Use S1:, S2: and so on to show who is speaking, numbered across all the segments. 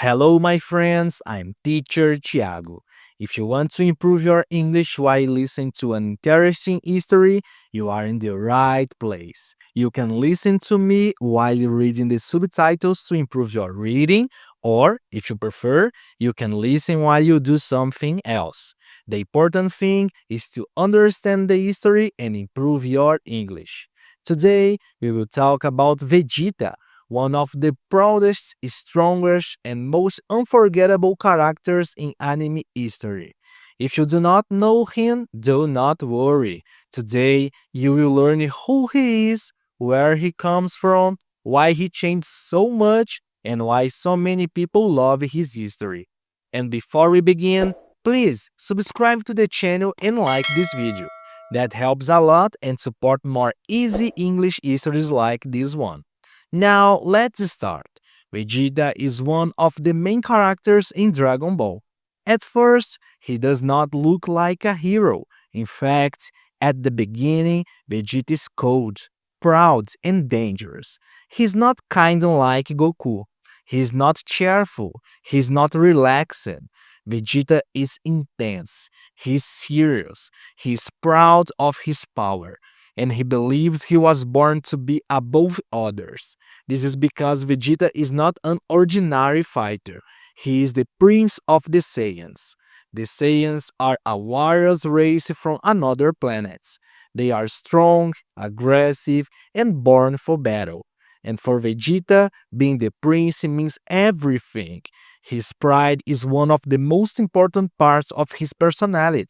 S1: Hello, my friends. I'm teacher Tiago. If you want to improve your English while listening to an interesting history, you are in the right place. You can listen to me while reading the subtitles to improve your reading, or if you prefer, you can listen while you do something else. The important thing is to understand the history and improve your English. Today, we will talk about Vegeta, one of the proudest, strongest, and most unforgettable characters in anime history. If you do not know him, do not worry. Today, you will learn who he is, where he comes from, why he changed so much, and why so many people love his history. And before we begin, please subscribe to the channel and like this video. That helps a lot and support more easy English histories like this one. Now, let's start. Vegeta is one of the main characters in Dragon Ball. At first, he does not look like a hero. In fact, at the beginning, Vegeta is cold, proud, and dangerous. He's not kind like Goku. He's not cheerful. He's not relaxed. Vegeta is intense. He's serious. He's proud of his power and he believes he was born to be above others. This is because Vegeta is not an ordinary fighter. He is the prince of the Saiyans. The Saiyans are a warriors race from another planet. They are strong, aggressive, and born for battle. And for Vegeta, being the prince means everything. His pride is one of the most important parts of his personality.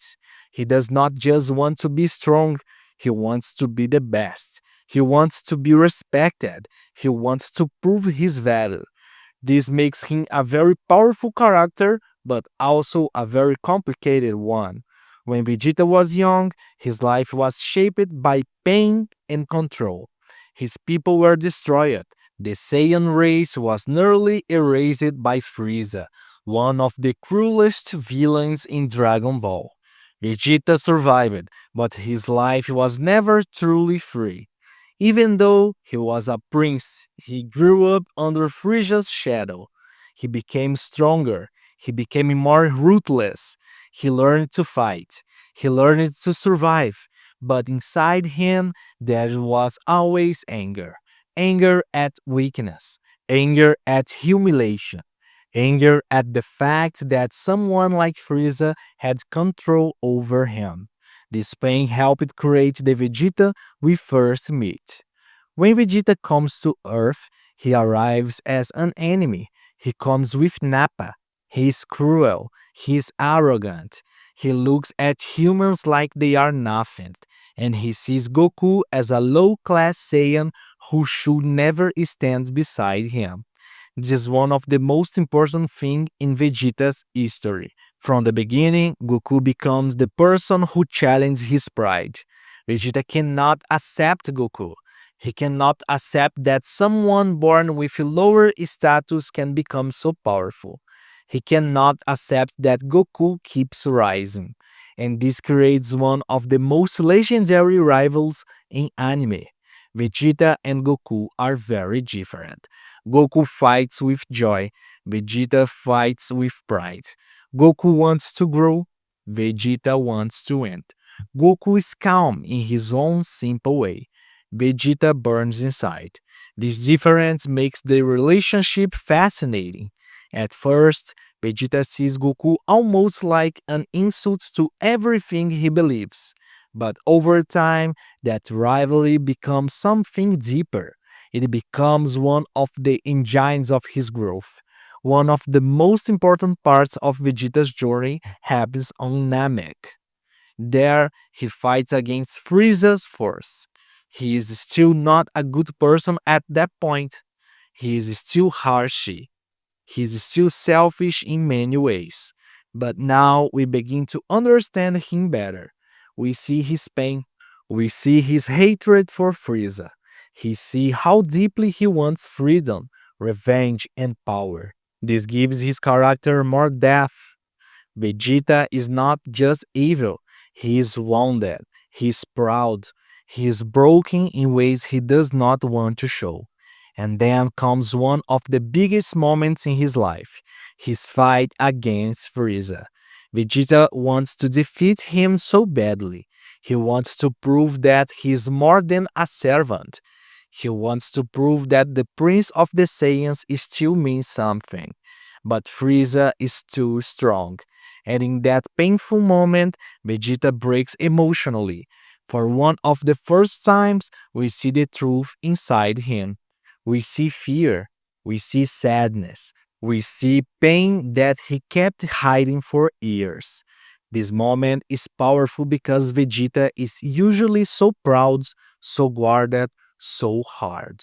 S1: He does not just want to be strong, he wants to be the best. He wants to be respected. He wants to prove his value. This makes him a very powerful character, but also a very complicated one. When Vegeta was young, his life was shaped by pain and control. His people were destroyed. The Saiyan race was nearly erased by Frieza, one of the cruelest villains in Dragon Ball. Vegeta survived, but his life was never truly free. Even though he was a prince, he grew up under Frieza's shadow. He became stronger. He became more ruthless. He learned to fight. He learned to survive. But inside him, there was always anger. Anger at weakness. Anger at humiliation. Anger at the fact that someone like Frieza had control over him. This pain helped create the Vegeta we first meet. When Vegeta comes to Earth, he arrives as an enemy. He comes with Nappa. He is cruel. He is arrogant. He looks at humans like they are nothing. And he sees Goku as a low class Saiyan who should never stand beside him. This is one of the most important things in Vegeta's history. From the beginning, Goku becomes the person who challenges his pride. Vegeta cannot accept Goku. He cannot accept that someone born with lower status can become so powerful. He cannot accept that Goku keeps rising. And this creates one of the most legendary rivals in anime. Vegeta and Goku are very different. Goku fights with joy, Vegeta fights with pride. Goku wants to grow, Vegeta wants to win. Goku is calm in his own simple way. Vegeta burns inside. This difference makes the relationship fascinating. At first, Vegeta sees Goku almost like an insult to everything he believes. But over time, that rivalry becomes something deeper. It becomes one of the engines of his growth. One of the most important parts of Vegeta's journey happens on Namek. There, he fights against Frieza's force. He is still not a good person at that point. He is still harshy. He is still selfish in many ways. But now we begin to understand him better. We see his pain. We see his hatred for Frieza. We see how deeply he wants freedom, revenge, and power. This gives his character more depth. Vegeta is not just evil, he is wounded, he is proud, he is broken in ways he does not want to show. And then comes one of the biggest moments in his life, his fight against Frieza. Vegeta wants to defeat him so badly. He wants to prove that he is more than a servant. He wants to prove that the Prince of the Saiyans still means something. But Frieza is too strong. And in that painful moment, Vegeta breaks emotionally. For one of the first times, we see the truth inside him. We see fear. We see sadness. We see pain that he kept hiding for years. This moment is powerful because Vegeta is usually so proud, so guarded, so hard.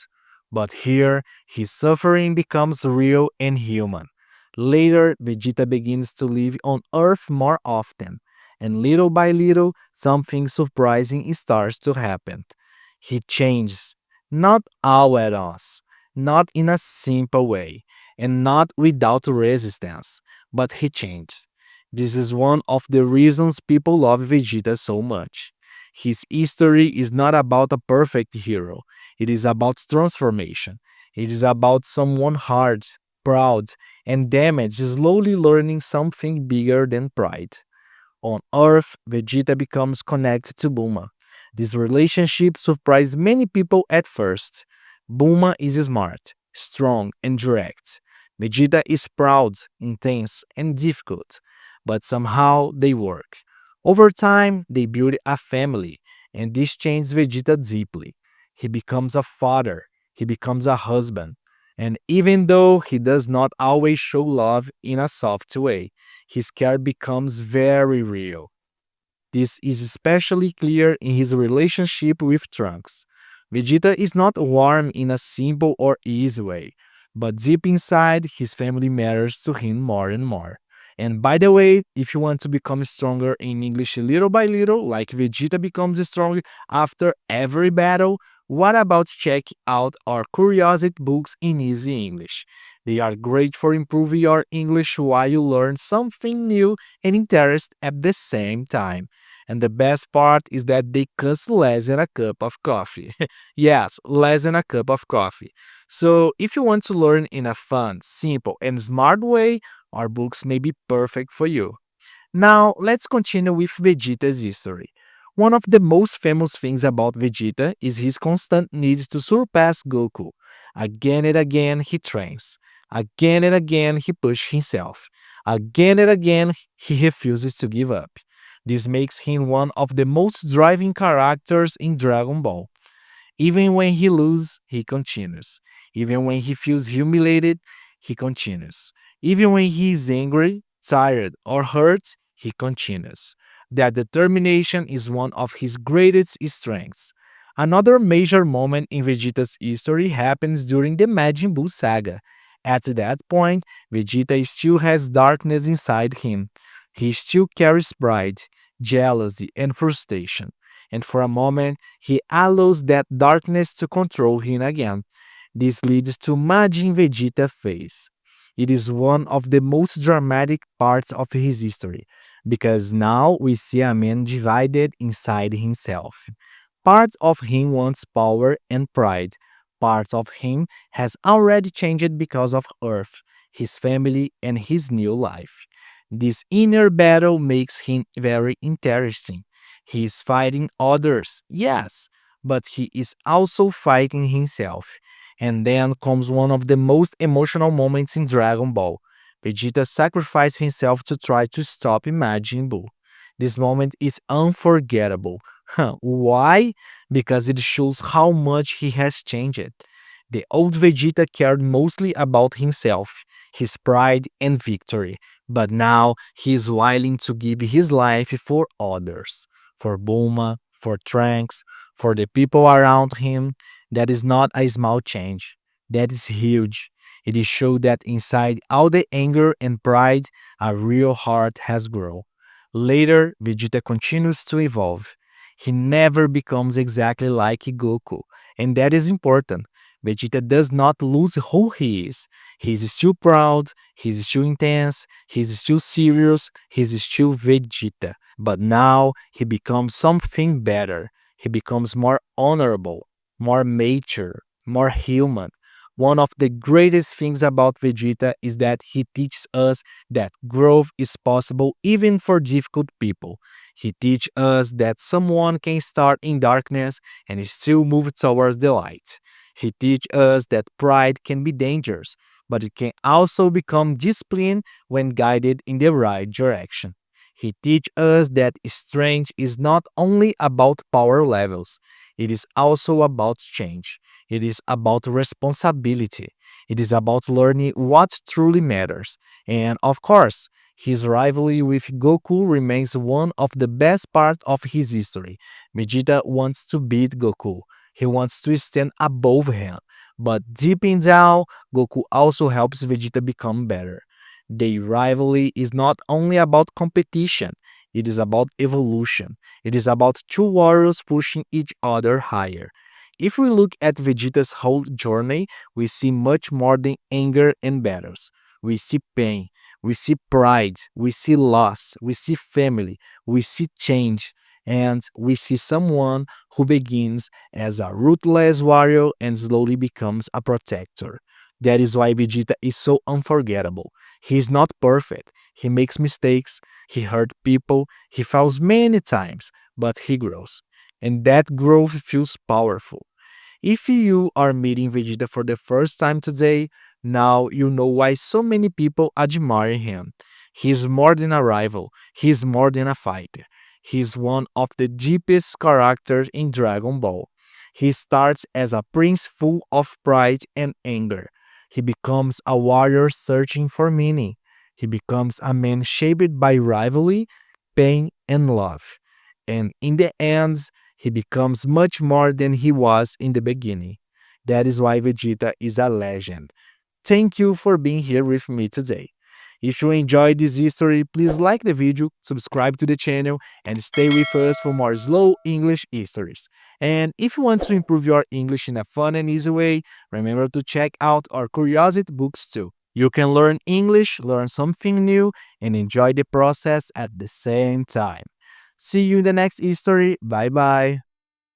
S1: But here, his suffering becomes real and human. Later, Vegeta begins to live on Earth more often, and little by little, something surprising starts to happen. He changes, not all at once, not in a simple way, and not without resistance, but he changes. This is one of the reasons people love Vegeta so much. His history is not about a perfect hero, it is about transformation. It is about someone hard, proud, and damaged slowly learning something bigger than pride. On Earth, Vegeta becomes connected to Bulma. This relationship surprised many people at first. Bulma is smart, strong, and direct. Vegeta is proud, intense, and difficult, but somehow they work. Over time, they build a family, and this changes Vegeta deeply. He becomes a father, he becomes a husband, and even though he does not always show love in a soft way, his care becomes very real. This is especially clear in his relationship with Trunks. Vegeta is not warm in a simple or easy way, but deep inside, his family matters to him more and more. And by the way, if you want to become stronger in English little by little, like Vegeta becomes strong after every battle, what about check out our curiosity books in easy English? They are great for improving your English while you learn something new and interest at the same time. And the best part is that they cost less than a cup of coffee. Yes, less than a cup of coffee. So if you want to learn in a fun, simple, and smart way, our books may be perfect for you. Now, let's continue with Vegeta's history. One of the most famous things about Vegeta is his constant need to surpass Goku. Again and again, he trains. Again and again, he pushes himself. Again and again, he refuses to give up. This makes him one of the most driving characters in Dragon Ball. Even when he loses, he continues. Even when he feels humiliated, he continues. Even when he is angry, tired, or hurt, he continues. That determination is one of his greatest strengths. Another major moment in Vegeta's history happens during the Majin Buu saga. At that point, Vegeta still has darkness inside him. He still carries pride, jealousy, and frustration. And for a moment, he allows that darkness to control him again. This leads to Majin Vegeta phase. It is one of the most dramatic parts of his history because now we see a man divided inside himself. Part of him wants power and pride. Part of him has already changed because of Earth, his family, and his new life. This inner battle makes him very interesting. He is fighting others, yes, but he is also fighting himself. And then comes one of the most emotional moments in Dragon Ball. Vegeta sacrificed himself to try to stop Majin Buu. This moment is unforgettable. Why? Because it shows how much he has changed. The old Vegeta cared mostly about himself, his pride and victory, but now he is willing to give his life for others, for Bulma, for Trunks, for the people around him. That is not a small change. That is huge. It is show that inside all the anger and pride, a real heart has grown. Later, Vegeta continues to evolve. He never becomes exactly like Goku, and that is important. Vegeta does not lose who he is. He's still proud, he's still intense, he's still serious, he's still Vegeta. But now he becomes something better. He becomes more honorable, more mature, more human. One of the greatest things about Vegeta is that he teaches us that growth is possible even for difficult people. He teaches us that someone can start in darkness and still move towards the light. He teaches us that pride can be dangerous, but it can also become discipline when guided in the right direction. He teaches us that strength is not only about power levels, it is also about change. It is about responsibility. It is about learning what truly matters. And of course, his rivalry with Goku remains one of the best parts of his history. Vegeta wants to beat Goku. He wants to stand above him. But deep in down, Goku also helps Vegeta become better. The rivalry is not only about competition, it is about evolution. It is about two warriors pushing each other higher. If we look at Vegeta's whole journey, we see much more than anger and battles. We see pain, we see pride, we see loss, we see family, we see change, and we see someone who begins as a ruthless warrior and slowly becomes a protector. That is why Vegeta is so unforgettable. He is not perfect. He makes mistakes, he hurt people, he falls many times, but he grows. And that growth feels powerful. If you are meeting Vegeta for the first time today, now you know why so many people admire him. He is more than a rival, he is more than a fighter. He is one of the deepest characters in Dragon Ball. He starts as a prince full of pride and anger. He becomes a warrior searching for meaning. He becomes a man shaped by rivalry, pain, and love. And in the end, he becomes much more than he was in the beginning. That is why Vegeta is a legend. Thank you for being here with me today. If you enjoyed this history, please like the video, subscribe to the channel, and stay with us for more slow English histories. And if you want to improve your English in a fun and easy way, remember to check out our curiosity books too. You can learn English, learn something new, and enjoy the process at the same time. See you in the next history. Bye bye.